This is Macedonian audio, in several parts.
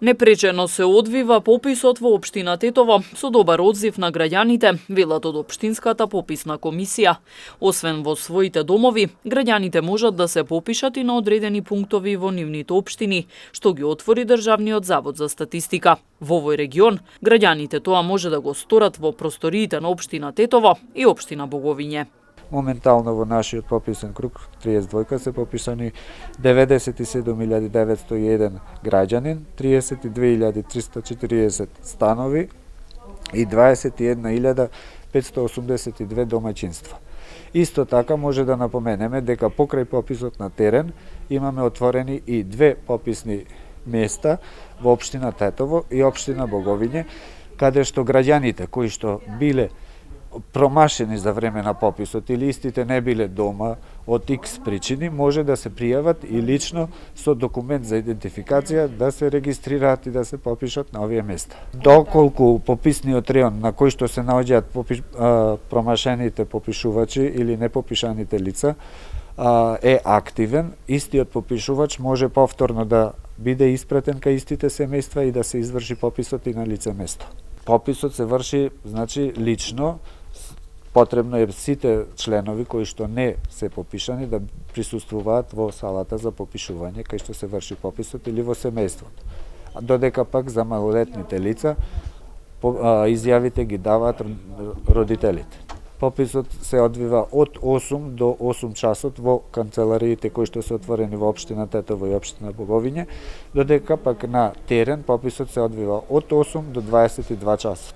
Непречено се одвива пописот во општина Тетово со добар одзив на граѓаните, велат од општинската пописна комисија. Освен во своите домови, граѓаните можат да се попишат и на одредени пунктови во нивните општини, што ги отвори Државниот завод за статистика. Во овој регион, граѓаните тоа може да го сторат во просториите на општина Тетово и општина Боговиње. Моментално во нашиот пописен круг 32 се пописани 97.901 граѓанин, 32.340 станови и 21.582 домаќинства. Исто така може да напоменеме дека покрај пописот на терен имаме отворени и две пописни места во општина Тетово и општина Боговиње, каде што граѓаните кои што биле промашени за време на пописот или истите не биле дома од X причини, може да се пријават и лично со документ за идентификација да се регистрираат и да се попишат на овие места. Доколку пописниот реон на кој што се наоѓаат промашените попишувачи или непопишаните лица е активен, истиот попишувач може повторно да биде испратен кај истите семејства и да се изврши пописот и на лице место. Пописот се врши, значи, лично. Потребно е сите членови кои што не се попишани да присуствуваат во салата за попишување кај што се врши пописот или во семејството. Додека пак за малолетните лица изјавите ги даваат родителите. Пописот се одвива од 8 до 8 часот во канцелариите кои што се отворени во општина Тетово и општина Боговиње, додека пак на терен пописот се одвива од 8 до 22 часот.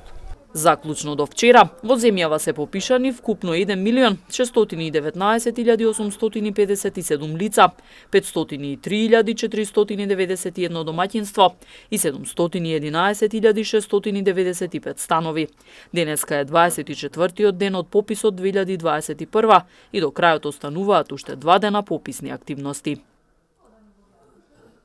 Заклучно до вчера, во земјава се попишани вкупно 1.619.857 лица, 503.491 домаќинство и 711.695 станови. Денеска е 24-тиот ден од пописот 2021 и до крајот остануваат уште 2 дена пописни активности.